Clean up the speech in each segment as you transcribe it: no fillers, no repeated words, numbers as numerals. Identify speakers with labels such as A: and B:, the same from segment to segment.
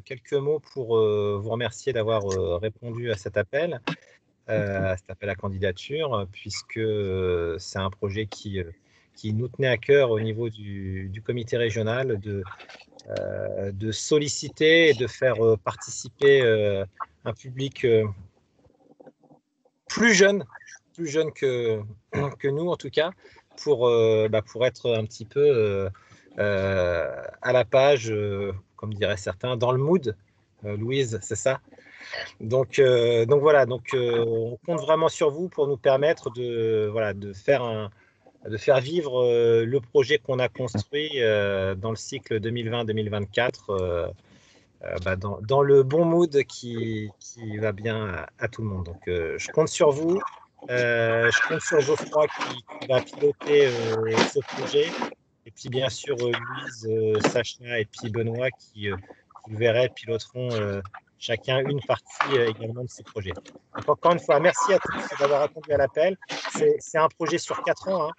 A: quelques mots pour vous remercier d'avoir répondu à cet appel à candidature, puisque c'est un projet qui nous tenait à cœur au niveau du comité régional de solliciter et de faire participer un public plus jeune que nous en tout cas, pour être un petit peu à la page, comme diraient certains, dans le mood. Louise, c'est ça? Donc voilà, on compte vraiment sur vous pour nous permettre voilà, de faire vivre le projet qu'on a construit dans le cycle 2020-2024, dans le bon mood qui va bien à tout le monde. Donc je compte sur vous. Je compte sur Geoffroy qui va piloter ce projet. Et puis bien sûr Louise, Sacha et puis Benoît qui vous verrez piloteront chacun une partie également de ce projet. Donc encore une fois, merci à tous d'avoir répondu à l'appel. C'est un projet sur 4 ans, hein.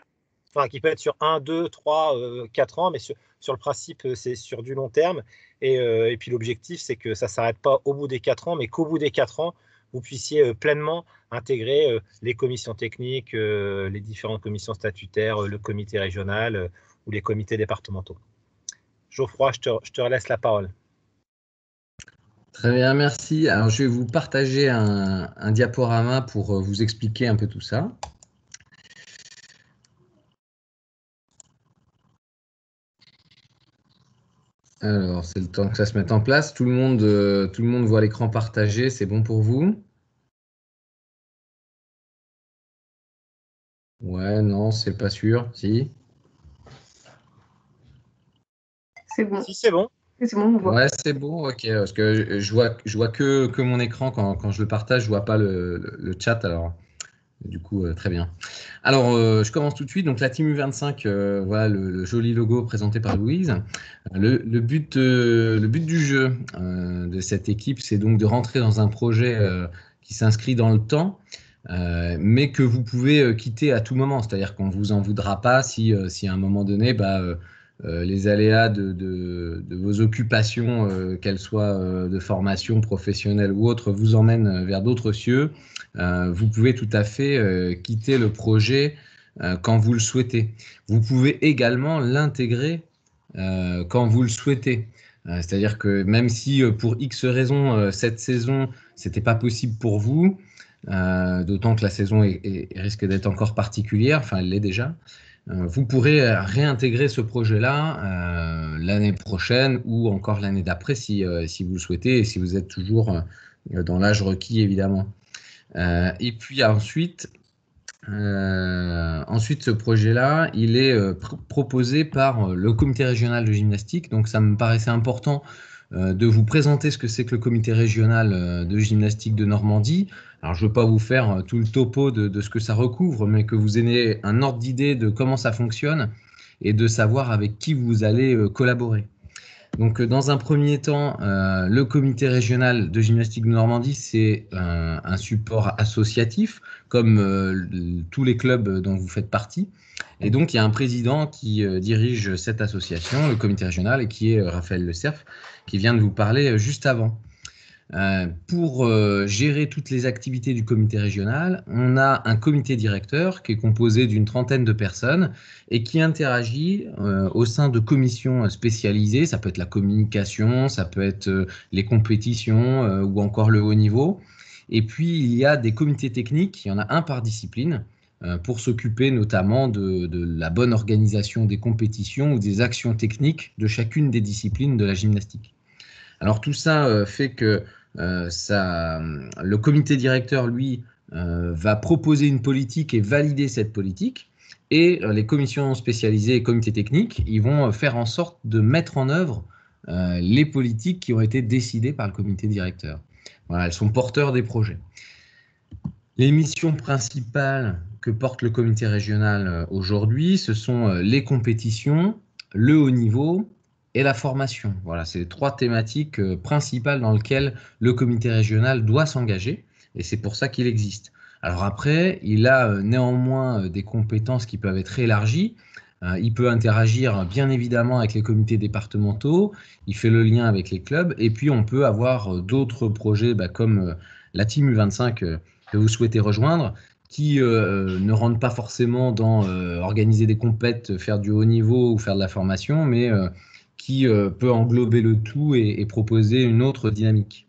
A: Enfin, qui peut être sur 1, 2, 3, 4 ans, mais sur le principe, c'est sur du long terme. Et puis l'objectif, c'est que ça ne s'arrête pas au bout des 4 ans, mais qu'au bout des 4 ans, vous puissiez pleinement intégrer les commissions techniques, les différentes commissions statutaires, le comité régional ou les comités départementaux. Geoffroy, je te laisse la parole.
B: Très bien, merci. Alors, je vais vous partager un diaporama pour vous expliquer un peu tout ça. Alors, c'est le temps que ça se mette en place. Tout le monde voit l'écran partagé. C'est bon pour vous? Ouais, non, c'est pas sûr. Si?
C: C'est bon.
A: Si, c'est bon.
C: C'est bon, on voit.
B: Ouais, c'est bon, ok. Parce que je vois que mon écran quand je le partage, je vois pas le chat. Alors, du coup, très bien. Alors, je commence tout de suite. Donc, la Team U25, voilà le joli logo présenté par Louise. Le but du jeu de cette équipe, c'est donc de rentrer dans un projet qui s'inscrit dans le temps, mais que vous pouvez quitter à tout moment. C'est-à-dire qu'on ne vous en voudra pas si à un moment donné, les aléas de vos occupations, qu'elles soient de formation professionnelle ou autre, vous emmènent vers d'autres cieux. Vous pouvez tout à fait quitter le projet quand vous le souhaitez. Vous pouvez également l'intégrer quand vous le souhaitez. C'est-à-dire que même si pour X raisons, cette saison, c'était pas possible pour vous, d'autant que la saison risque d'être encore particulière, enfin elle l'est déjà, vous pourrez réintégrer ce projet-là l'année prochaine ou encore l'année d'après si vous le souhaitez et si vous êtes toujours dans l'âge requis évidemment. Et puis ensuite, ce projet-là, il est proposé par le comité régional de gymnastique. Donc, ça me paraissait important de vous présenter ce que c'est que le comité régional de gymnastique de Normandie. Alors, je ne veux pas vous faire tout le topo de ce que ça recouvre, mais que vous ayez un ordre d'idée de comment ça fonctionne et de savoir avec qui vous allez collaborer. Donc, dans un premier temps, le comité régional de gymnastique de Normandie, c'est un support associatif, comme tous les clubs dont vous faites partie. Et donc, il y a un président qui dirige cette association, le comité régional, et qui est Raphaël Le Cerf, qui vient de vous parler juste avant. Pour gérer toutes les activités du comité régional, on a un comité directeur qui est composé d'une trentaine de personnes et qui interagit au sein de commissions spécialisées. Ça peut être la communication, ça peut être les compétitions ou encore le haut niveau. Et puis, il y a des comités techniques, il y en a un par discipline, pour s'occuper notamment de la bonne organisation des compétitions ou des actions techniques de chacune des disciplines de la gymnastique. Alors tout ça fait que le comité directeur, lui, va proposer une politique et valider cette politique. Et les commissions spécialisées et comités techniques, ils vont faire en sorte de mettre en œuvre les politiques qui ont été décidées par le comité directeur. Voilà, elles sont porteurs des projets. Les missions principales que porte le comité régional aujourd'hui, ce sont les compétitions, le haut niveau et la formation. Voilà, c'est les trois thématiques principales dans lesquelles le comité régional doit s'engager et c'est pour ça qu'il existe. Alors après, il a néanmoins des compétences qui peuvent être élargies Il peut interagir bien évidemment avec les comités départementaux, il fait le lien avec les clubs, et puis on peut avoir d'autres projets comme la Team U25 que vous souhaitez rejoindre, qui ne rentrent pas forcément dans organiser des compètes, faire du haut niveau ou faire de la formation, mais qui peut englober le tout et proposer une autre dynamique.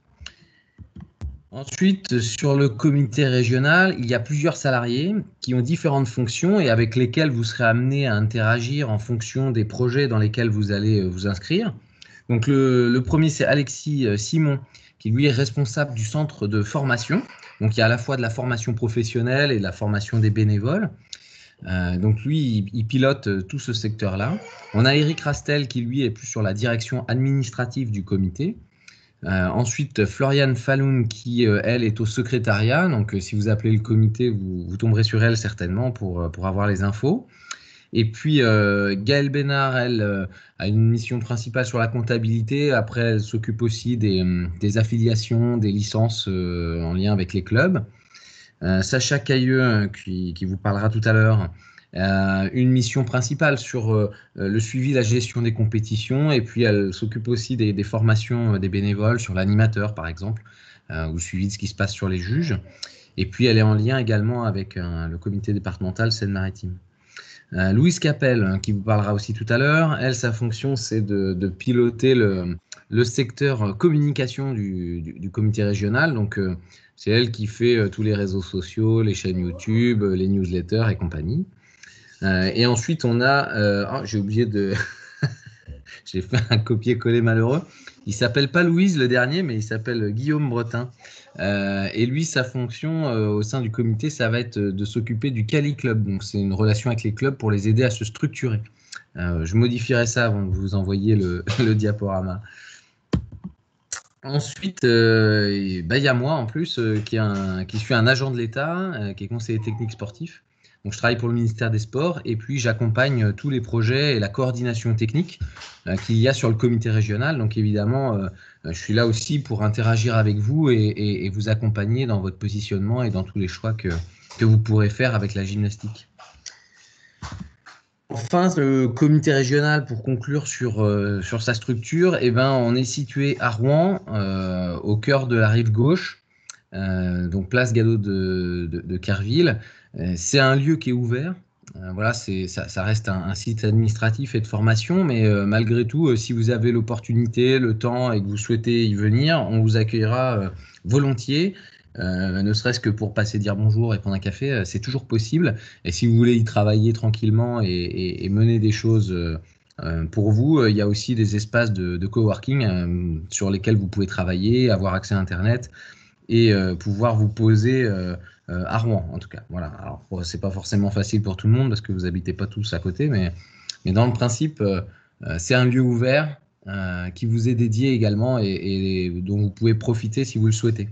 B: Ensuite, sur le comité régional, il y a plusieurs salariés qui ont différentes fonctions et avec lesquels vous serez amené à interagir en fonction des projets dans lesquels vous allez vous inscrire. Donc le premier, c'est Alexis Simon, qui lui est responsable du centre de formation. Donc il y a à la fois de la formation professionnelle et de la formation des bénévoles. Donc lui, il pilote tout ce secteur-là. On a Eric Rastel qui lui est plus sur la direction administrative du comité. Ensuite, Floriane Falloun qui, elle, est au secrétariat. Donc, si vous appelez le comité, vous tomberez sur elle certainement pour avoir les infos. Et puis, Gaëlle Bénard, elle, a une mission principale sur la comptabilité. Après, elle s'occupe aussi des affiliations, des licences en lien avec les clubs. Sacha Cailleux, qui vous parlera tout à l'heure, une mission principale sur le suivi, la gestion des compétitions, et puis elle s'occupe aussi des formations des bénévoles sur l'animateur par exemple, ou le suivi de ce qui se passe sur les juges. Et puis elle est en lien également avec le comité départemental Seine-Maritime. Louise Capel, qui vous parlera aussi tout à l'heure, elle, sa fonction c'est de piloter le secteur communication du comité régional. Donc c'est elle qui fait tous les réseaux sociaux, les chaînes YouTube, les newsletters et compagnie. Et ensuite, on a... j'ai oublié de... J'ai fait un copier-coller malheureux. Il ne s'appelle pas Louise, le dernier, mais il s'appelle Guillaume Bretin. Et lui, sa fonction au sein du comité, ça va être de s'occuper du Cali Club. Donc, c'est une relation avec les clubs pour les aider à se structurer. Je modifierai ça avant de vous envoyer le diaporama. Ensuite, il y a moi en plus, qui suis un agent de l'État, qui est conseiller technique sportif. Donc, je travaille pour le ministère des Sports et puis j'accompagne tous les projets et la coordination technique qu'il y a sur le comité régional. Donc, évidemment, je suis là aussi pour interagir avec vous et vous accompagner dans votre positionnement et dans tous les choix que vous pourrez faire avec la gymnastique. Enfin, le comité régional, pour conclure sur sa structure, on est situé à Rouen, au cœur de la rive gauche, donc place Gadot de Kerville. C'est un lieu qui est ouvert. Voilà, ça reste un site administratif et de formation, mais malgré tout, si vous avez l'opportunité, le temps et que vous souhaitez y venir, on vous accueillera volontiers. Ne serait-ce que pour passer dire bonjour et prendre un café, c'est toujours possible. Et si vous voulez y travailler tranquillement et mener des choses pour vous, il y a aussi des espaces de coworking sur lesquels vous pouvez travailler, avoir accès à Internet et pouvoir vous poser à Rouen, en tout cas. Voilà. Alors, c'est pas forcément facile pour tout le monde parce que vous n'habitez pas tous à côté, mais dans le principe, c'est un lieu ouvert qui vous est dédié également et dont vous pouvez profiter si vous le souhaitez.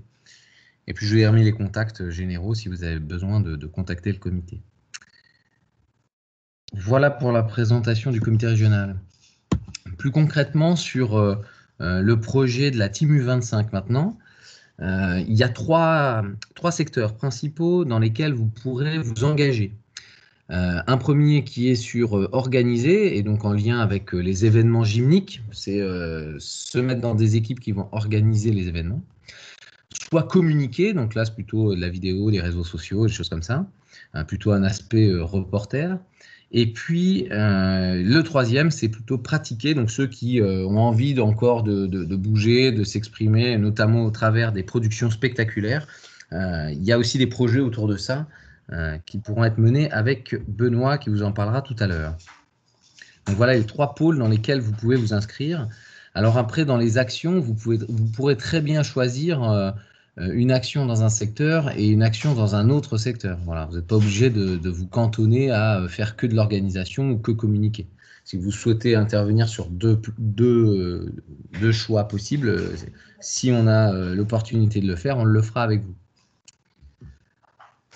B: Et puis, je vous ai remis les contacts généraux si vous avez besoin de contacter le comité. Voilà pour la présentation du comité régional. Plus concrètement, sur le projet de la Team U25 maintenant, il y a trois secteurs principaux dans lesquels vous pourrez vous engager. Un premier qui est sur organiser, et donc en lien avec les événements gymniques, c'est se mettre dans des équipes qui vont organiser les événements. Soit communiquer, donc là c'est plutôt de la vidéo, des réseaux sociaux, des choses comme ça, plutôt un aspect reporter. Et puis le troisième, c'est plutôt pratiquer, donc ceux qui ont envie encore de bouger, de s'exprimer, notamment au travers des productions spectaculaires. Il y a aussi des projets autour de ça qui pourront être menés avec Benoît, qui vous en parlera tout à l'heure. Donc voilà les trois pôles dans lesquels vous pouvez vous inscrire. Alors après, dans les actions, vous pourrez très bien choisir une action dans un secteur et une action dans un autre secteur. Voilà, vous n'êtes pas obligé de vous cantonner à faire que de l'organisation ou que communiquer. Si vous souhaitez intervenir sur deux choix possibles, si on a l'opportunité de le faire, on le fera avec vous.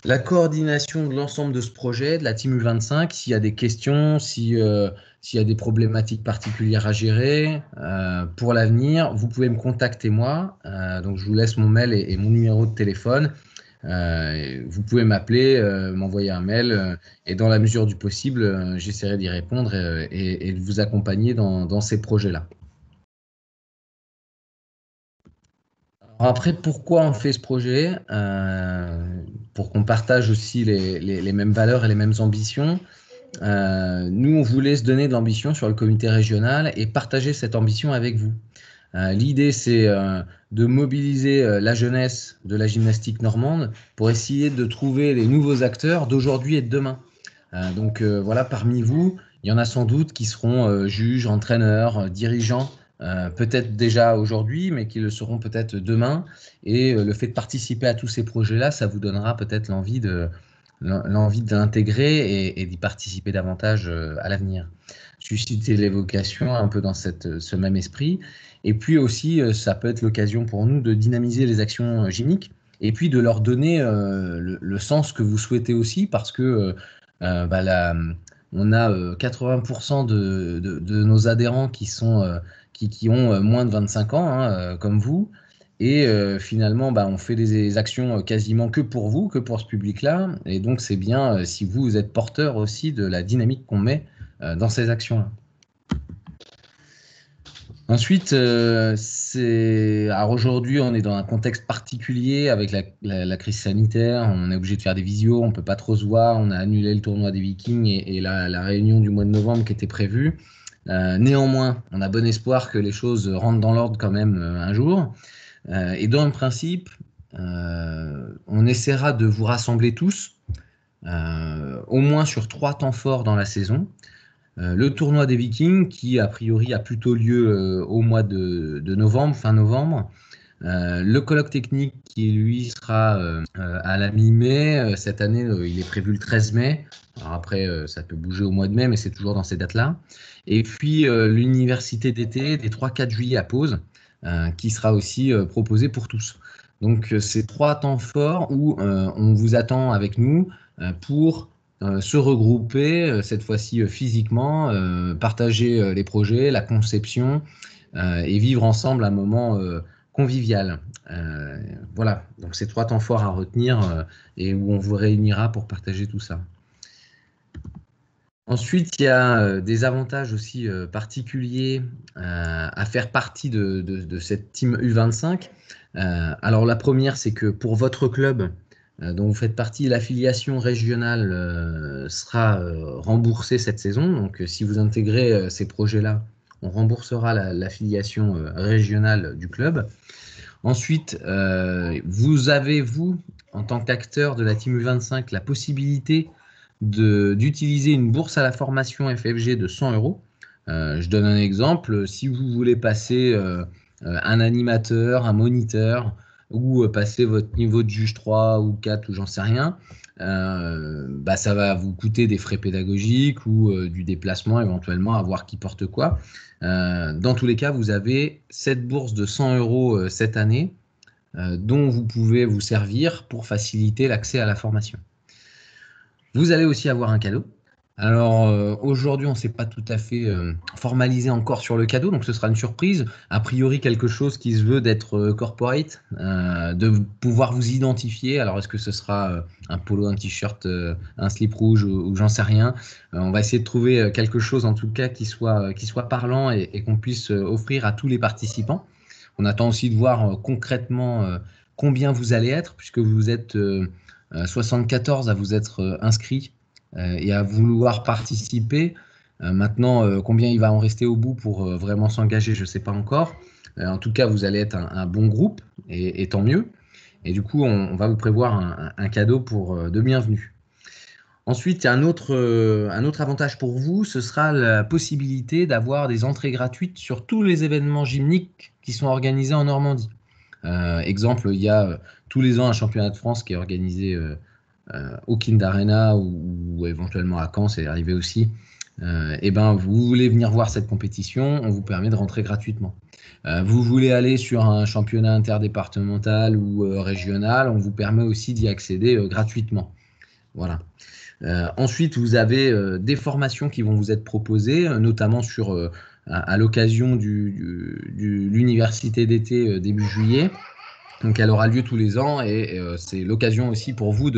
B: La coordination de l'ensemble de ce projet, de la Team U25, s'il y a des questions, s'il y a des problématiques particulières à gérer pour l'avenir, vous pouvez me contacter moi. Donc je vous laisse mon mail et mon numéro de téléphone. vous pouvez m'appeler, m'envoyer un mail, et dans la mesure du possible, j'essaierai d'y répondre et de vous accompagner dans ces projets-là. Après, pourquoi on fait ce projet? Pour qu'on partage aussi les mêmes valeurs et les mêmes ambitions. Nous, on voulait se donner de l'ambition sur le comité régional et partager cette ambition avec vous. L'idée, c'est de mobiliser la jeunesse de la gymnastique normande pour essayer de trouver les nouveaux acteurs d'aujourd'hui et de demain. Donc voilà, parmi vous, il y en a sans doute qui seront juges, entraîneurs, dirigeants, peut-être déjà aujourd'hui, mais qui le seront peut-être demain. Et le fait de participer à tous ces projets-là, ça vous donnera peut-être l'envie de l'intégrer et d'y participer davantage à l'avenir. Susciter les vocations un peu dans ce même esprit. Et puis aussi, ça peut être l'occasion pour nous de dynamiser les actions gymniques et puis de leur donner le sens que vous souhaitez aussi, parce que on a 80% de nos adhérents qui ont moins de 25 ans, hein, comme vous. Et finalement, on fait des actions quasiment que pour vous, que pour ce public-là. Et donc, c'est bien si vous êtes porteur aussi de la dynamique qu'on met dans ces actions-là. Ensuite, alors aujourd'hui, on est dans un contexte particulier avec la crise sanitaire. On est obligé de faire des visios, on ne peut pas trop se voir. On a annulé le tournoi des Vikings et la réunion du mois de novembre qui était prévue. Néanmoins, on a bon espoir que les choses rentrent dans l'ordre quand même un jour. Et dans le principe, on essaiera de vous rassembler tous, au moins sur 3 temps forts dans la saison. Le tournoi des Vikings, qui a priori a plutôt lieu au mois de novembre, fin novembre. Le colloque technique, qui lui sera à la mi-mai. Cette année, il est prévu le 13 mai. Alors après, ça peut bouger au mois de mai, mais c'est toujours dans ces dates-là. Et puis, l'université d'été des 3-4 juillet à Pause, qui sera aussi proposé pour tous. Donc, c'est 3 temps forts où on vous attend avec nous pour se regrouper, cette fois-ci physiquement, partager les projets, la conception et vivre ensemble un moment convivial. Voilà, donc c'est 3 temps forts à retenir et où on vous réunira pour partager tout ça. Ensuite, il y a des avantages aussi particuliers à faire partie de cette team U25. Alors la première, c'est que pour votre club dont vous faites partie, l'affiliation régionale sera remboursée cette saison. Donc si vous intégrez ces projets-là, on remboursera l'affiliation régionale du club. Ensuite, vous avez, vous, en tant qu'acteur de la team U25, la possibilité d'utiliser une bourse à la formation FFG de 100 €. Je donne un exemple. Si vous voulez passer un animateur, un moniteur, ou passer votre niveau de juge 3 ou 4 ou j'en sais rien, ça va vous coûter des frais pédagogiques ou du déplacement éventuellement, à voir qui porte quoi. Dans tous les cas, vous avez cette bourse de 100 € cette année dont vous pouvez vous servir pour faciliter l'accès à la formation. Vous allez aussi avoir un cadeau. Alors aujourd'hui, on ne s'est pas tout à fait formalisé encore sur le cadeau, donc ce sera une surprise. A priori, quelque chose qui se veut d'être corporate, de pouvoir vous identifier. Alors est-ce que ce sera un polo, un t-shirt, un slip rouge ou j'en sais rien. On va essayer de trouver quelque chose en tout cas qui soit parlant et qu'on puisse offrir à tous les participants. On attend aussi de voir concrètement combien vous allez être, puisque vous êtes 74 à vous être inscrits et à vouloir participer. Maintenant, combien il va en rester au bout pour vraiment s'engager, je ne sais pas encore. En tout cas, vous allez être un bon groupe, et tant mieux. Et du coup, on va vous prévoir un cadeau de bienvenue. Ensuite, il y a un autre avantage pour vous, ce sera la possibilité d'avoir des entrées gratuites sur tous les événements gymniques qui sont organisés en Normandie. Exemple, il y a tous les ans un championnat de France qui est organisé au Kind Arena ou éventuellement à Caen, c'est arrivé aussi. Vous voulez venir voir cette compétition, on vous permet de rentrer gratuitement. Vous voulez aller sur un championnat interdépartemental ou régional, on vous permet aussi d'y accéder gratuitement. Voilà. Ensuite, vous avez des formations qui vont vous être proposées, notamment à l'occasion de l'université d'été début juillet. Donc, elle aura lieu tous les ans et c'est l'occasion aussi pour vous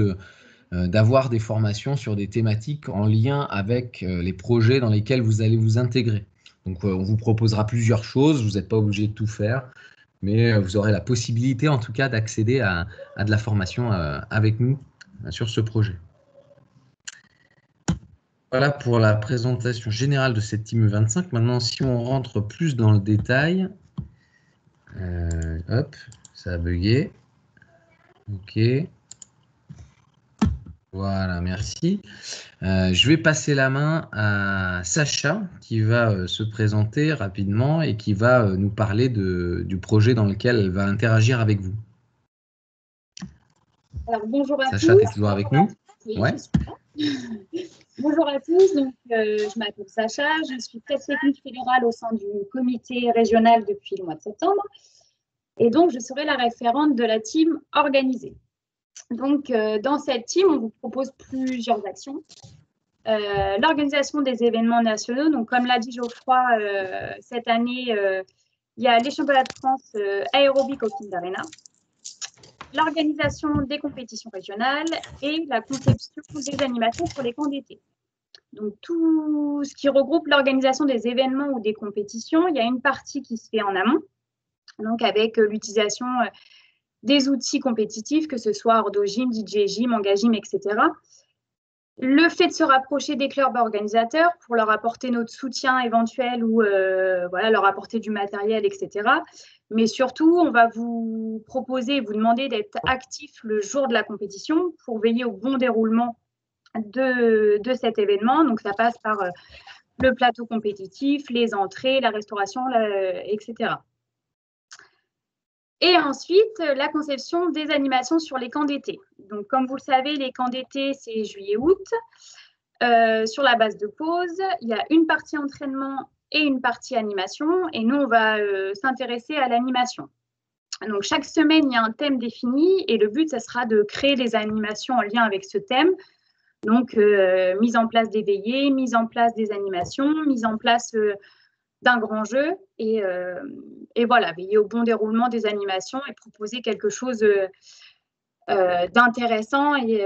B: d'avoir des formations sur des thématiques en lien avec les projets dans lesquels vous allez vous intégrer. Donc, on vous proposera plusieurs choses, vous n'êtes pas obligé de tout faire, mais vous aurez la possibilité en tout cas d'accéder à de la formation avec nous sur ce projet. Voilà pour la présentation générale de cette Team 25. Maintenant, si on rentre plus dans le détail, hop, ça a bugué. Ok. Voilà, merci. Je vais passer la main à Sacha qui va se présenter rapidement et qui va nous parler du projet dans lequel elle va interagir avec vous.
D: Alors, bonjour à
B: Sacha,
D: tous.
B: tu es toujours avec nous?
D: Oui,
B: Ouais.
D: je suis là. Bonjour à tous, donc, je m'appelle Sacha, je suis chef technique fédérale au sein du comité régional depuis le mois de septembre et donc je serai la référente de la team organisée. Donc, dans cette team, on vous propose plusieurs actions. L'organisation des événements nationaux, donc comme l'a dit Geoffroy, cette année, il y a les championnats de France aérobique au Kindarena, l'organisation des compétitions régionales et la conception des animations pour les camps d'été. Donc, tout ce qui regroupe l'organisation des événements ou des compétitions, il y a une partie qui se fait en amont, donc avec l'utilisation des outils compétitifs, que ce soit Ordogym, DJ Gym, Engagym, etc. Le fait de se rapprocher des clubs organisateurs pour leur apporter notre soutien éventuel ou voilà, leur apporter du matériel, etc. Mais surtout, on va vous proposer, vous demander d'être actif le jour de la compétition pour veiller au bon déroulement de cet événement. Donc, ça passe par le plateau compétitif, les entrées, la restauration, etc. Et ensuite, la conception des animations sur les camps d'été. Donc, comme vous le savez, les camps d'été, c'est juillet-août. Sur la base de pause, il y a une partie entraînement et une partie animation. Et nous, on va s'intéresser à l'animation. Donc, chaque semaine, il y a un thème défini. Et le but, ça sera de créer des animations en lien avec ce thème. Donc, mise en place des veillées, mise en place des animations, mise en place d'un grand jeu et voilà, veiller au bon déroulement des animations et proposer quelque chose d'intéressant et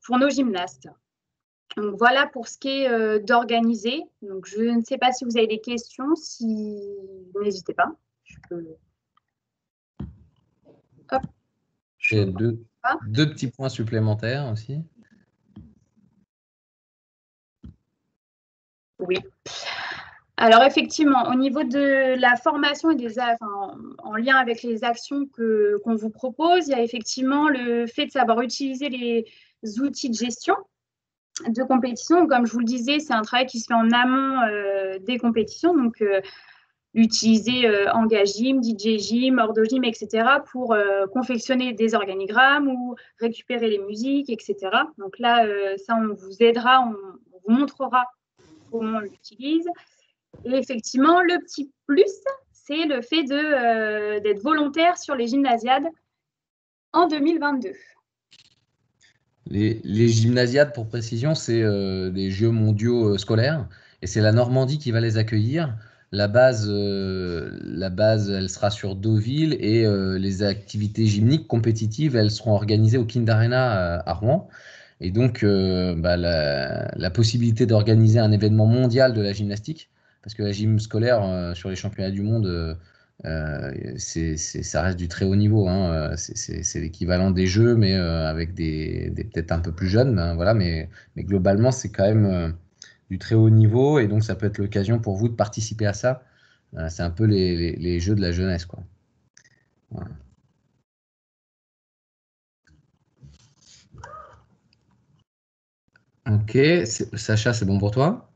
D: pour nos gymnastes. Donc, voilà pour ce qui est d'organiser. Donc, je ne sais pas si vous avez des questions, si n'hésitez pas. Je peux... Hop.
B: J'ai deux petits points supplémentaires aussi.
D: Oui. Alors, effectivement, au niveau de la formation et en lien avec les actions qu'on vous propose, il y a effectivement le fait de savoir utiliser les outils de gestion de compétition. Comme je vous le disais, c'est un travail qui se fait en amont des compétitions. Donc, utiliser Engagym, DJ Gym, Ordogym, etc. pour confectionner des organigrammes ou récupérer les musiques, etc. Donc là, ça, on vous aidera, on vous montrera comment on l'utilise. Et effectivement, le petit plus, c'est le fait d'être volontaire sur les gymnasiades en 2022.
B: Les gymnasiades, pour précision, c'est des Jeux mondiaux scolaires et c'est la Normandie qui va les accueillir. La base, elle sera sur Deauville et les activités gymniques compétitives, elles seront organisées au Kindarena à Rouen. Et donc, la possibilité d'organiser un événement mondial de la gymnastique, parce que la gym scolaire sur les championnats du monde, ça reste du très haut niveau, hein. C'est l'équivalent des Jeux, mais avec des peut-être un peu plus jeunes. Ben, voilà, mais globalement, c'est quand même du très haut niveau. Et donc, ça peut être l'occasion pour vous de participer à ça. C'est un peu les Jeux de la jeunesse, quoi. Voilà. Ok, Sacha, c'est bon pour toi?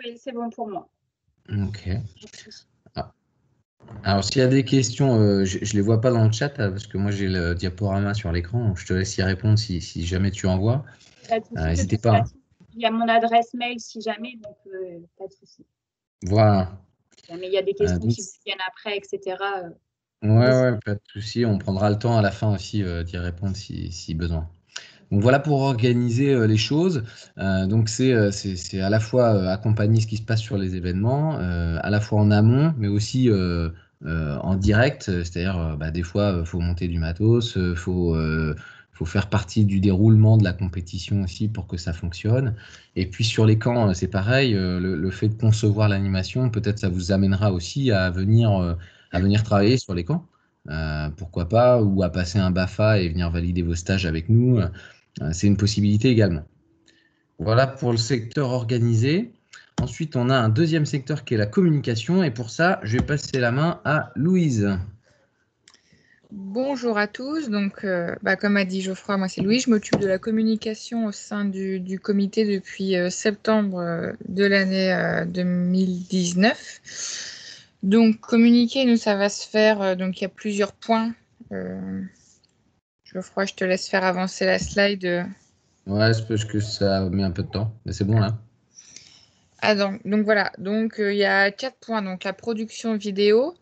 D: Oui, c'est bon pour moi.
B: Ok. Alors, s'il y a des questions, je ne les vois pas dans le chat parce que moi j'ai le diaporama sur l'écran, donc je te laisse y répondre si jamais tu en vois. N'hésitez pas. Hein.
D: Il y a mon adresse mail si jamais, donc pas de souci.
B: Voilà.
D: Mais il y a des questions qui viennent après, etc.
B: Ouais, pas de souci. On prendra le temps à la fin aussi d'y répondre si besoin. Donc voilà pour organiser les choses. Donc c'est à la fois accompagner ce qui se passe sur les événements, à la fois en amont, mais aussi en direct, c'est-à-dire des fois, il faut monter du matos, faut faire partie du déroulement de la compétition aussi pour que ça fonctionne. Et puis sur les camps, c'est pareil, le fait de concevoir l'animation, peut-être ça vous amènera aussi à venir travailler sur les camps. Pourquoi pas, ou à passer un BAFA et venir valider vos stages avec nous. C'est une possibilité également. Voilà pour le secteur organisé. Ensuite, on a un deuxième secteur qui est la communication. Et pour ça, je vais passer la main à Louise.
E: Bonjour à tous. Donc, comme a dit Geoffroy, moi c'est Louise. Je m'occupe de la communication au sein du comité depuis septembre de l'année 2019. Donc, communiquer, nous, ça va se faire. Donc, il y a plusieurs points. Geoffroy, je te laisse faire avancer la slide.
B: Ouais, c'est parce que ça met un peu de temps, mais c'est bon là.
E: Donc voilà. Donc, il y a 4 points. Donc, la production vidéo.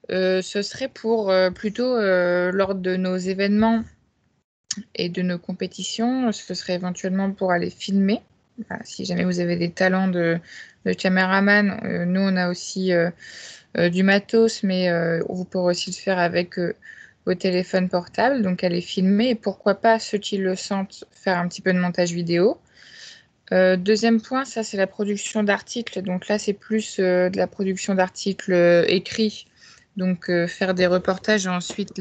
E: Ce serait pour plutôt lors de nos événements et de nos compétitions, ce serait éventuellement pour aller filmer. Voilà, si jamais vous avez des talents de caméraman, nous on a aussi du matos, mais vous pourrez aussi le faire avec vos téléphones portables, donc aller filmer et pourquoi pas ceux qui le sentent faire un petit peu de montage vidéo. Deuxième point, ça c'est la production d'articles. Donc là c'est plus de la production d'articles écrits. Donc, faire des reportages et ensuite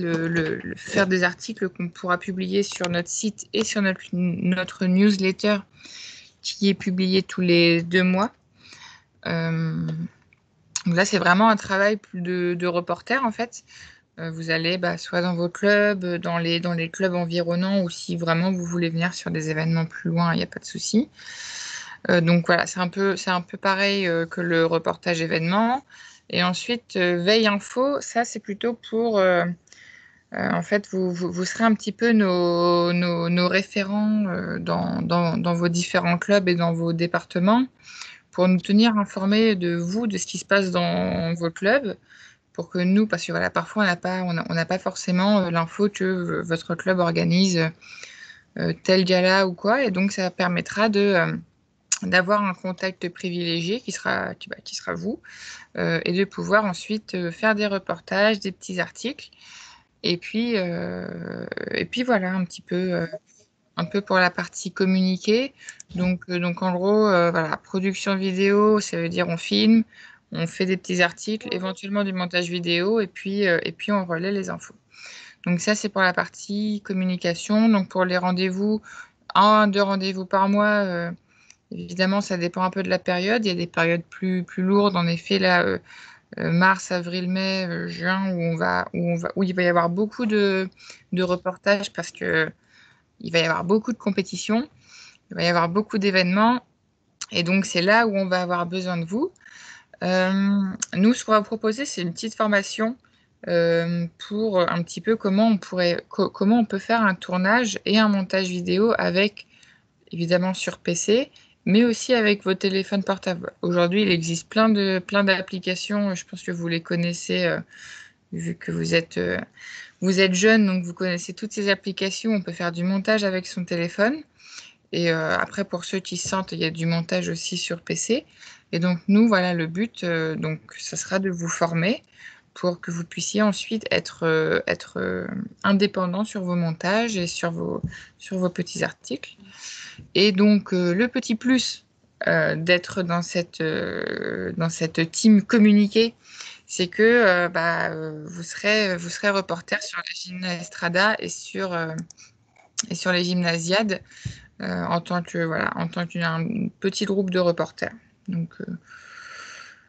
E: faire des articles qu'on pourra publier sur notre site et sur notre newsletter qui est publié tous les 2 mois. Donc là, c'est vraiment un travail de reporter en fait. Vous allez soit dans vos clubs, dans les clubs environnants ou si vraiment vous voulez venir sur des événements plus loin, il n'y a pas de souci. Donc voilà, c'est un peu pareil que le reportage événement. Et ensuite, veille info, ça c'est plutôt pour, en fait, vous serez un petit peu nos référents dans vos différents clubs et dans vos départements pour nous tenir informés de vous, de ce qui se passe dans vos clubs, pour que nous, parce que voilà, parfois on n'a pas forcément l'info que votre club organise tel gala ou quoi, et donc ça permettra d'avoir un contact privilégié qui sera vous, et de pouvoir ensuite faire des reportages, des petits articles. Et puis voilà, un peu pour la partie communiquée. Donc en gros, voilà, production vidéo, ça veut dire on filme, on fait des petits articles, éventuellement du montage vidéo, et puis on relaie les infos. Donc ça, c'est pour la partie communication. Donc pour les rendez-vous, 1-2 rendez-vous par mois, évidemment, ça dépend un peu de la période. Il y a des périodes plus lourdes, en effet, là, mars, avril, mai, juin, où il va y avoir beaucoup de reportages parce qu'il va y avoir beaucoup de compétitions, il va y avoir beaucoup d'événements. Et donc, c'est là où on va avoir besoin de vous. Nous, ce qu'on va proposer, c'est une petite formation pour un petit peu comment on peut faire un tournage et un montage vidéo avec, évidemment, sur PC, mais aussi avec vos téléphones portables. Aujourd'hui, il existe plein d'applications, je pense que vous les connaissez, vu que vous êtes jeune, donc vous connaissez toutes ces applications, on peut faire du montage avec son téléphone. Et après, pour ceux qui sentent, il y a du montage aussi sur PC. Et donc, nous, voilà, le but, donc, ça sera de vous former pour que vous puissiez ensuite être indépendant sur vos montages et sur vos petits articles. Et donc, le petit plus d'être dans cette team communiquée, c'est que vous serez reporter sur la Gymna Estrada et sur les gymnasiades en tant qu'un petit groupe de reporters. Donc,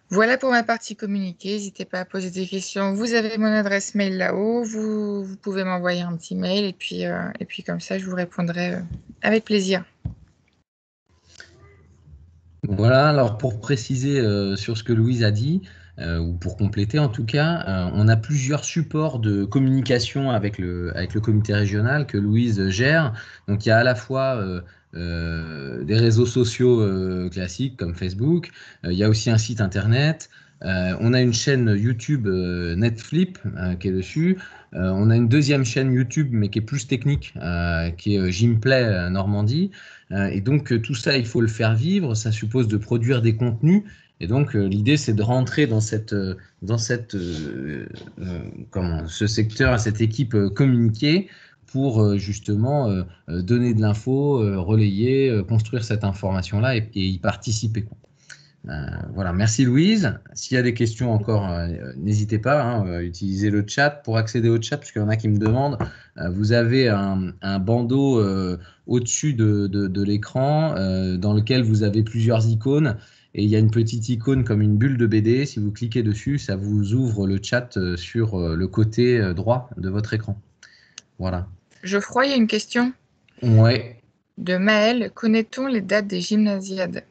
E: voilà pour ma partie communiquée. N'hésitez pas à poser des questions. Vous avez mon adresse mail là-haut. Vous pouvez m'envoyer un petit mail et puis comme ça, je vous répondrai avec plaisir.
B: Voilà, alors pour préciser sur ce que Louise a dit, ou pour compléter en tout cas, on a plusieurs supports de communication avec le comité régional que Louise gère. Donc il y a à la fois des réseaux sociaux classiques comme Facebook, il y a aussi un site internet, on a une chaîne YouTube Netflip qui est dessus, on a une deuxième chaîne YouTube mais qui est plus technique, qui est Gymplay Normandie. Et donc tout ça, il faut le faire vivre, ça suppose de produire des contenus Et donc, l'idée, c'est de rentrer dans ce secteur, cette équipe communiquée pour justement donner de l'info, relayer, construire cette information-là et y participer, quoi. Voilà, merci Louise. S'il y a des questions encore, n'hésitez pas, hein, utilisez le chat. Pour accéder au chat, parce qu'il y en a qui me demandent, vous avez un bandeau au-dessus de l'écran dans lequel vous avez plusieurs icônes et il y a une petite icône comme une bulle de BD. Si vous cliquez dessus, ça vous ouvre le chat sur le côté droit de votre écran. Voilà.
E: Geoffroy, il y a une question
B: Ouais.
E: de Maël. Connaît-on les dates des gymnasiades?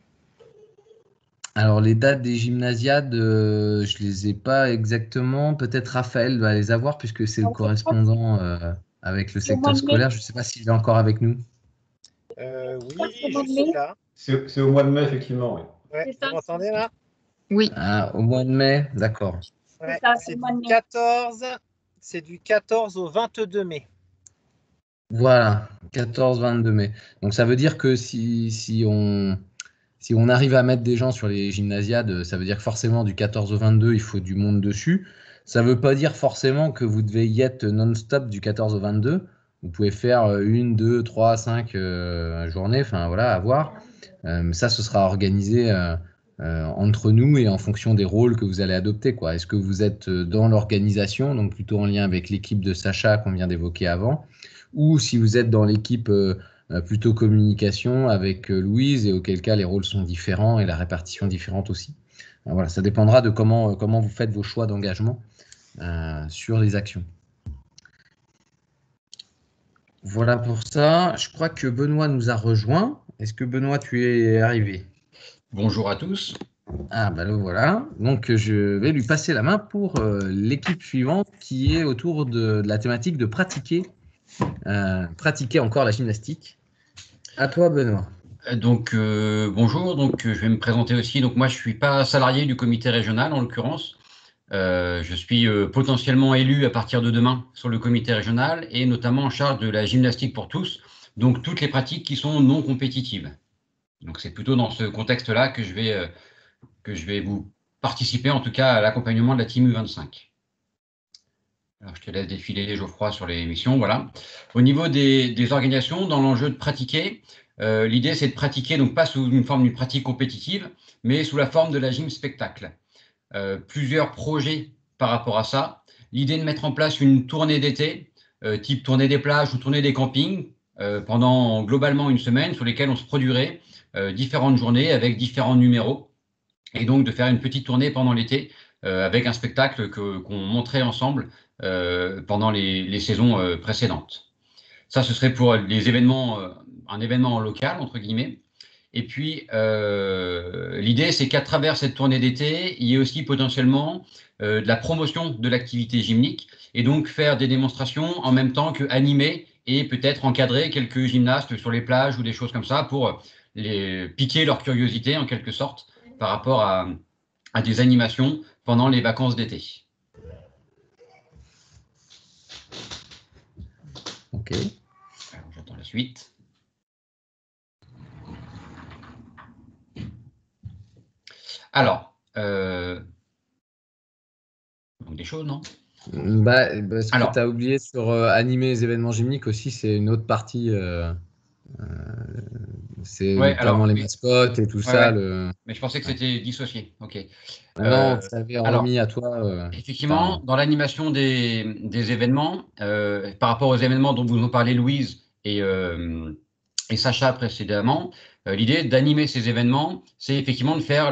B: Alors, les dates des gymnasiades, je ne les ai pas exactement. Peut-être Raphaël va les avoir puisque c'est le correspondant avec le secteur scolaire. Je ne sais pas s'il est encore avec nous.
A: Oui, je suis là.
F: C'est au mois de mai, effectivement. Oui.
A: Ouais, vous m'entendez là?
E: Oui.
B: Ah, au mois de mai, d'accord.
A: Ouais, c'est du 14 au 22 mai.
B: Voilà, 14-22 mai. Donc, ça veut dire que si on arrive à mettre des gens sur les gymnasiades, ça veut dire que forcément du 14 au 22, il faut du monde dessus. Ça ne veut pas dire forcément que vous devez y être non-stop du 14 au 22. Vous pouvez faire 1, 2, 3, 5 journées, enfin voilà, à voir. Ça, ce sera organisé entre nous et en fonction des rôles que vous allez adopter, quoi. Est-ce que vous êtes dans l'organisation, donc plutôt en lien avec l'équipe de Sacha qu'on vient d'évoquer avant, ou si vous êtes dans l'équipe plutôt communication avec Louise, et auquel cas les rôles sont différents et la répartition différente aussi. Voilà, ça dépendra de comment vous faites vos choix d'engagement sur les actions. Voilà pour ça. Je crois que Benoît nous a rejoint. Est-ce que Benoît, tu es arrivé?
G: Bonjour à tous.
B: Ah, ben le voilà. Donc, je vais lui passer la main pour l'équipe suivante qui est autour de la thématique de pratiquer encore la gymnastique. À toi, Benoît.
G: Donc, bonjour. Donc, je vais me présenter aussi. Donc, moi, je ne suis pas salarié du comité régional, en l'occurrence. Je suis potentiellement élu à partir de demain sur le comité régional et notamment en charge de la gymnastique pour tous, donc toutes les pratiques qui sont non compétitives. Donc, c'est plutôt dans ce contexte-là que je vais vous participer, en tout cas, à l'accompagnement de la Team U25. Alors, je te laisse défiler, Geoffroy, sur les missions. Voilà. Au niveau des organisations, dans l'enjeu de pratiquer, l'idée, c'est de pratiquer, donc pas sous une forme d'une pratique compétitive, mais sous la forme de la gym spectacle. Plusieurs projets par rapport à ça. L'idée de mettre en place une tournée d'été, type tournée des plages ou tournée des campings, pendant globalement une semaine, sur lesquelles on se produirait différentes journées avec différents numéros. Et donc de faire une petite tournée pendant l'été avec un spectacle qu'on montrait ensemble pendant les saisons précédentes. Ça, ce serait pour les événements, un événement local, entre guillemets. Et puis, l'idée, c'est qu'à travers cette tournée d'été, il y ait aussi potentiellement de la promotion de l'activité gymnique et donc faire des démonstrations en même temps qu'animer et peut-être encadrer quelques gymnastes sur les plages ou des choses comme ça pour les piquer leur curiosité en quelque sorte par rapport à des animations pendant les vacances d'été.
B: Ok.
G: Alors, j'attends la suite. Alors, donc des choses, non?
B: Ce que tu as oublié sur animer les événements gymniques aussi, c'est une autre partie. C'est notamment les mascottes et tout ça.
G: Ouais. Mais je pensais que c'était dissocié. Ok.
B: Non, ça avait remis à toi.
G: Effectivement, dans l'animation des événements, par rapport aux événements dont vous nous parlez Louise et Sacha précédemment, l'idée d'animer ces événements, c'est effectivement de faire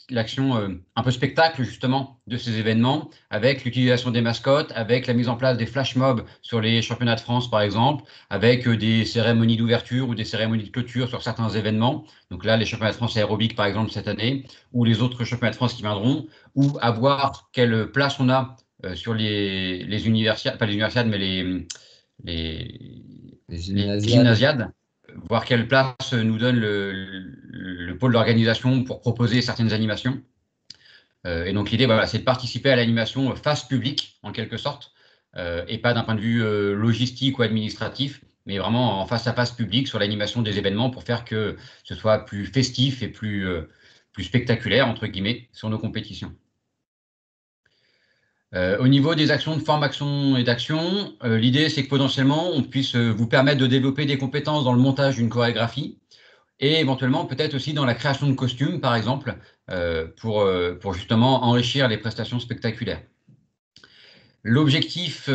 G: l'action un peu spectacle justement de ces événements avec l'utilisation des mascottes, avec la mise en place des flash mobs sur les championnats de France par exemple, avec des cérémonies d'ouverture ou des cérémonies de clôture sur certains événements. Donc là, les championnats de France aérobique par exemple cette année, ou les autres championnats de France qui viendront, ou à voir quelle place on a sur les universiades, pas les universiades, mais les gymnasiades. Voir quelle place nous donne le pôle d'organisation pour proposer certaines animations. Et donc l'idée, voilà, c'est de participer à l'animation face public, en quelque sorte, et pas d'un point de vue logistique ou administratif, mais vraiment en face à face public sur l'animation des événements pour faire que ce soit plus festif et plus plus spectaculaires, entre guillemets, sur nos compétitions. Au niveau des actions de formation et d'action, l'idée, c'est que potentiellement, on puisse vous permettre de développer des compétences dans le montage d'une chorégraphie et éventuellement peut-être aussi dans la création de costumes, par exemple, pour justement enrichir les prestations spectaculaires. L'objectif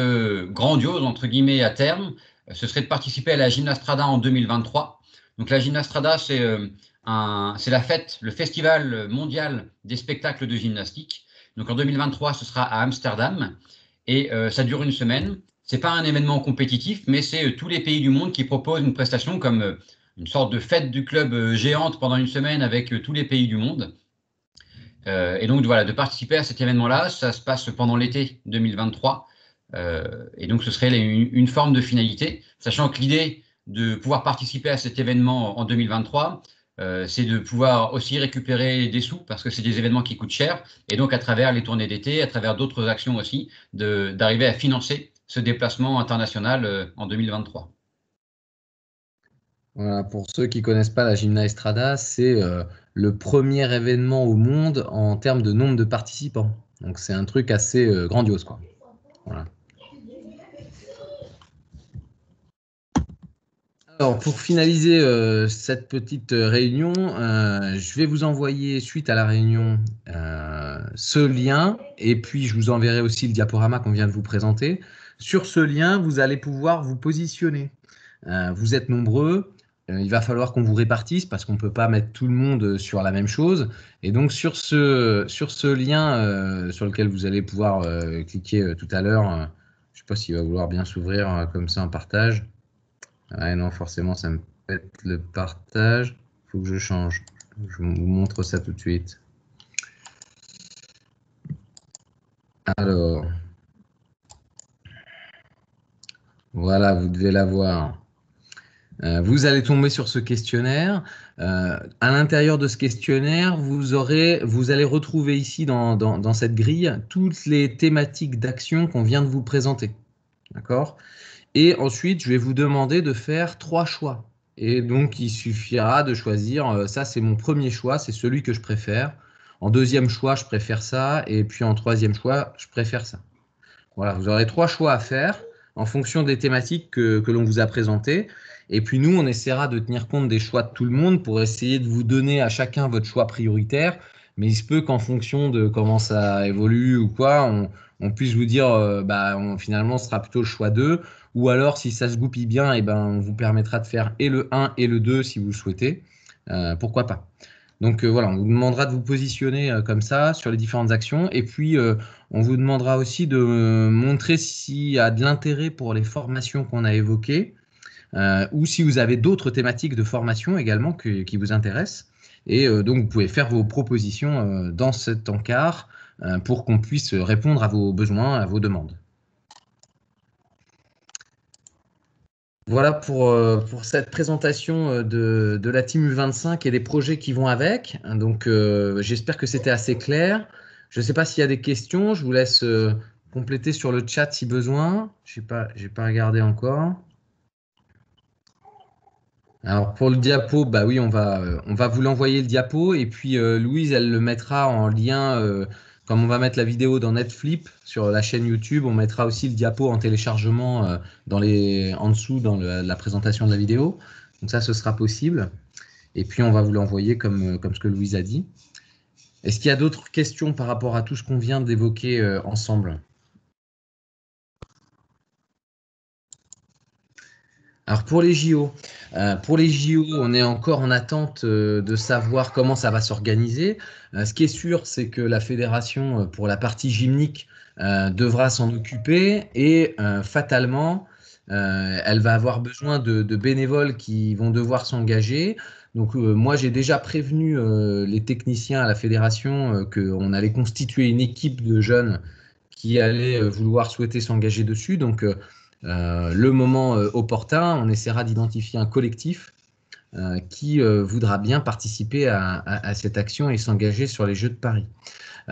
G: grandiose, entre guillemets, à terme, ce serait de participer à la Gymnastrada en 2023. Donc la Gymnastrada, c'est la fête, le festival mondial des spectacles de gymnastique. Donc en 2023, ce sera à Amsterdam et ça dure une semaine. Ce n'est pas un événement compétitif, mais c'est tous les pays du monde qui proposent une prestation comme une sorte de fête du club géante pendant une semaine avec tous les pays du monde. Et donc voilà, de participer à cet événement-là, ça se passe pendant l'été 2023. Et donc ce serait une forme de finalité, sachant que l'idée de pouvoir participer à cet événement en 2023, c'est de pouvoir aussi récupérer des sous, parce que c'est des événements qui coûtent cher, et donc à travers les tournées d'été, à travers d'autres actions aussi, d'arriver à financer ce déplacement international en 2023.
B: Voilà, pour ceux qui ne connaissent pas la Gymnastrada, c'est le premier événement au monde en termes de nombre de participants. Donc c'est un truc assez grandiose, quoi. Voilà. Alors pour finaliser cette petite réunion, je vais vous envoyer suite à la réunion ce lien et puis je vous enverrai aussi le diaporama qu'on vient de vous présenter. Sur ce lien, vous allez pouvoir vous positionner. Vous êtes nombreux. Il va falloir qu'on vous répartisse parce qu'on ne peut pas mettre tout le monde sur la même chose. Et donc, sur ce lien sur lequel vous allez pouvoir cliquer tout à l'heure, je ne sais pas s'il va vouloir bien s'ouvrir comme ça en partage. Ouais, non, forcément, ça me pète le partage. Il faut que je change. Je vous montre ça tout de suite. Alors, voilà, vous devez l'avoir. Vous allez tomber sur ce questionnaire. À l'intérieur de ce questionnaire, vous allez retrouver ici dans cette grille toutes les thématiques d'action qu'on vient de vous présenter. D'accord ? Et ensuite, je vais vous demander de faire 3 choix. Et donc, il suffira de choisir, ça c'est mon premier choix, c'est celui que je préfère. En deuxième choix, je préfère ça. Et puis en troisième choix, je préfère ça. Voilà, vous aurez 3 choix à faire en fonction des thématiques que l'on vous a présentées. Et puis nous, on essaiera de tenir compte des choix de tout le monde pour essayer de vous donner à chacun votre choix prioritaire. Mais il se peut qu'en fonction de comment ça évolue ou quoi, on puisse vous dire finalement, ce sera plutôt le choix 2. Ou alors, si ça se goupille bien, on vous permettra de faire et le 1 et le 2 si vous le souhaitez. Pourquoi pas. Donc voilà, on vous demandera de vous positionner comme ça sur les différentes actions. Et puis, on vous demandera aussi de montrer s'il y a de l'intérêt pour les formations qu'on a évoquées. Ou si vous avez d'autres thématiques de formation également qui vous intéressent. Et donc, vous pouvez faire vos propositions dans cet encart pour qu'on puisse répondre à vos besoins, à vos demandes. Voilà pour cette présentation de la Team U25 et des projets qui vont avec. Donc, j'espère que c'était assez clair. Je ne sais pas s'il y a des questions. Je vous laisse compléter sur le chat si besoin. Je n'ai pas regardé encore. Alors pour le diapo, oui, on va vous l'envoyer le diapo et puis Louise, elle le mettra en lien, comme on va mettre la vidéo dans Netflip sur la chaîne YouTube, on mettra aussi le diapo en téléchargement en dessous dans la présentation de la vidéo. Donc ça, ce sera possible. Et puis on va vous l'envoyer comme ce que Louise a dit. Est-ce qu'il y a d'autres questions par rapport à tout ce qu'on vient d'évoquer ensemble ? Alors pour les JO, on est encore en attente de savoir comment ça va s'organiser. Ce qui est sûr, c'est que la fédération, pour la partie gymnique, devra s'en occuper et fatalement, elle va avoir besoin de bénévoles qui vont devoir s'engager. Donc moi, j'ai déjà prévenu les techniciens à la fédération qu'on allait constituer une équipe de jeunes qui allaient vouloir souhaiter s'engager dessus. Donc le moment opportun, on essaiera d'identifier un collectif qui voudra bien participer à cette action et s'engager sur les Jeux de Paris.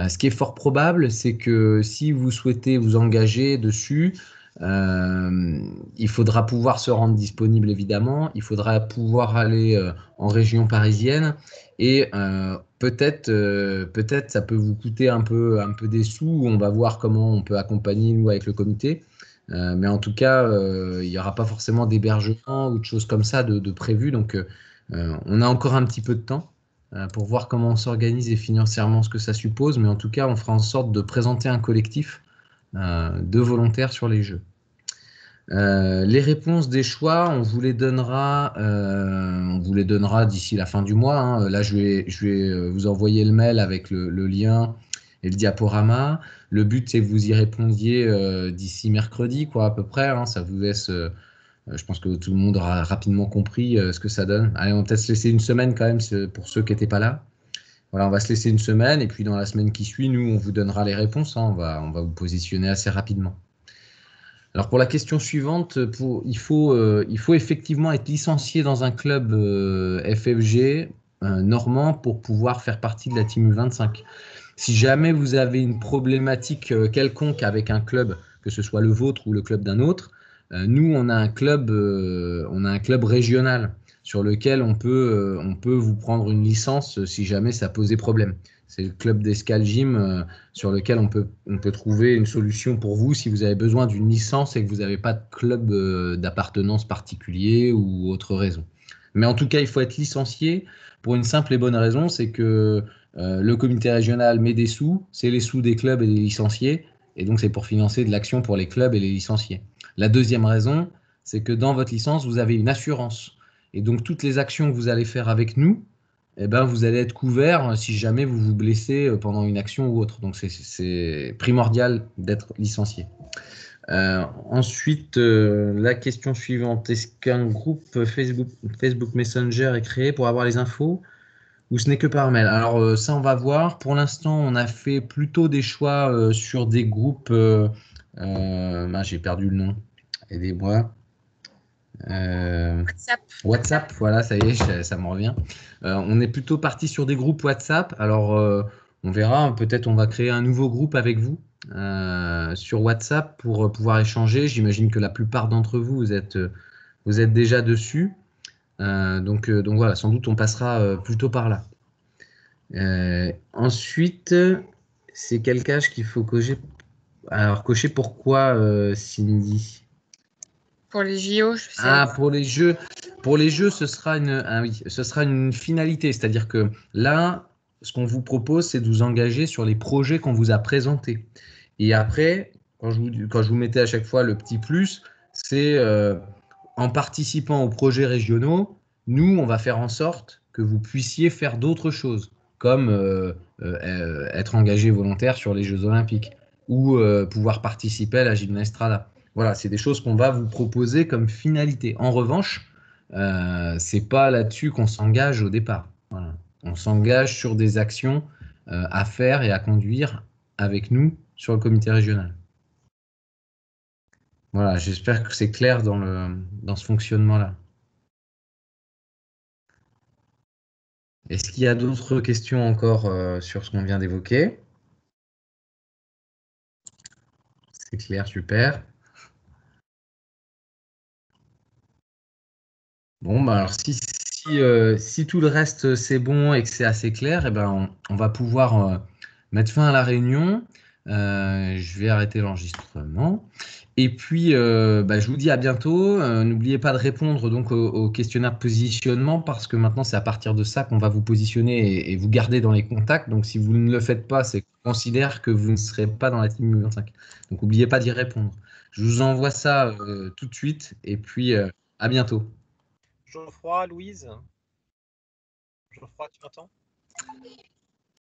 B: Ce qui est fort probable, c'est que si vous souhaitez vous engager dessus, Il faudra pouvoir se rendre disponible, évidemment. Il faudra pouvoir aller en région parisienne. Et peut-être ça peut vous coûter un peu des sous. On va voir comment on peut accompagner, nous, avec le comité. Mais en tout cas, il n'y aura pas forcément d'hébergement ou de choses comme ça de prévu. Donc, on a encore un petit peu de temps pour voir comment on s'organise et financièrement ce que ça suppose. Mais en tout cas, on fera en sorte de présenter un collectif de volontaires sur les jeux. Les réponses des choix, on vous les donnera d'ici la fin du mois. Hein. Là, je vais vous envoyer le mail avec le lien et le diaporama. Le but, c'est que vous y répondiez d'ici mercredi, quoi, à peu près. Hein. Ça vous laisse. Je pense que tout le monde aura rapidement compris ce que ça donne. Allez, on va peut-être se laisser une semaine quand même pour ceux qui n'étaient pas là. Voilà, on va se laisser une semaine et puis dans la semaine qui suit, nous, on vous donnera les réponses. Hein. On va vous positionner assez rapidement. Alors pour la question suivante, il faut effectivement être licencié dans un club FFG normand pour pouvoir faire partie de la Team U25. Si jamais vous avez une problématique quelconque avec un club, que ce soit le vôtre ou le club d'un autre, nous on a un club régional sur lequel on peut vous prendre une licence si jamais ça posait problème. C'est le club d'Escale Gym sur lequel on peut trouver une solution pour vous si vous avez besoin d'une licence et que vous n'avez pas de club d'appartenance particulier ou autre raison. Mais en tout cas, il faut être licencié pour une simple et bonne raison, c'est que le comité régional met des sous, c'est les sous des clubs et des licenciés, et donc c'est pour financer de l'action pour les clubs et les licenciés. La deuxième raison, c'est que dans votre licence, vous avez une assurance. Et donc toutes les actions que vous allez faire avec nous, eh ben, vous allez être couvert si jamais vous vous blessez pendant une action ou autre. Donc, c'est primordial d'être licencié. Ensuite, la question suivante. Est-ce qu'un groupe Facebook Messenger est créé pour avoir les infos ou ce n'est que par mail? Alors, ça, on va voir. Pour l'instant, on a fait plutôt des choix sur des groupes... j'ai perdu le nom. Aidez-moi. WhatsApp, voilà, ça y est, ça me revient. On est plutôt parti sur des groupes WhatsApp. Alors, on verra, peut-être on va créer un nouveau groupe avec vous sur WhatsApp pour pouvoir échanger. J'imagine que la plupart d'entre vous, vous êtes déjà dessus. Donc voilà, sans doute on passera plutôt par là. Ensuite, c'est quel cache qu'il faut cocher. Alors, cocher pourquoi, Cindy?
E: Pour les JO, je sais.
B: Ah, pour les jeux, ce sera une finalité. C'est-à-dire que là, ce qu'on vous propose, c'est de vous engager sur les projets qu'on vous a présentés. Et après, quand je vous mettais à chaque fois le petit plus, c'est en participant aux projets régionaux, nous, on va faire en sorte que vous puissiez faire d'autres choses, comme être engagé volontaire sur les Jeux Olympiques ou pouvoir participer à la Gymnastrada. Voilà, c'est des choses qu'on va vous proposer comme finalité. En revanche, c'est pas là-dessus qu'on s'engage au départ. Voilà. On s'engage sur des actions à faire et à conduire avec nous sur le comité régional. Voilà, j'espère que c'est clair dans ce fonctionnement-là. Est-ce qu'il y a d'autres questions encore sur ce qu'on vient d'évoquer? C'est clair, super. Bon, bah alors si tout le reste c'est bon et que c'est assez clair, eh ben on va pouvoir mettre fin à la réunion. Je vais arrêter l'enregistrement. Et puis, je vous dis à bientôt. N'oubliez pas de répondre donc au questionnaire de positionnement parce que maintenant, c'est à partir de ça qu'on va vous positionner et vous garder dans les contacts. Donc, si vous ne le faites pas, c'est qu'on considère que vous ne serez pas dans la team 25. Donc, n'oubliez pas d'y répondre. Je vous envoie ça tout de suite et puis à bientôt.
A: Geoffroy, Louise? Geoffroy, tu m'entends?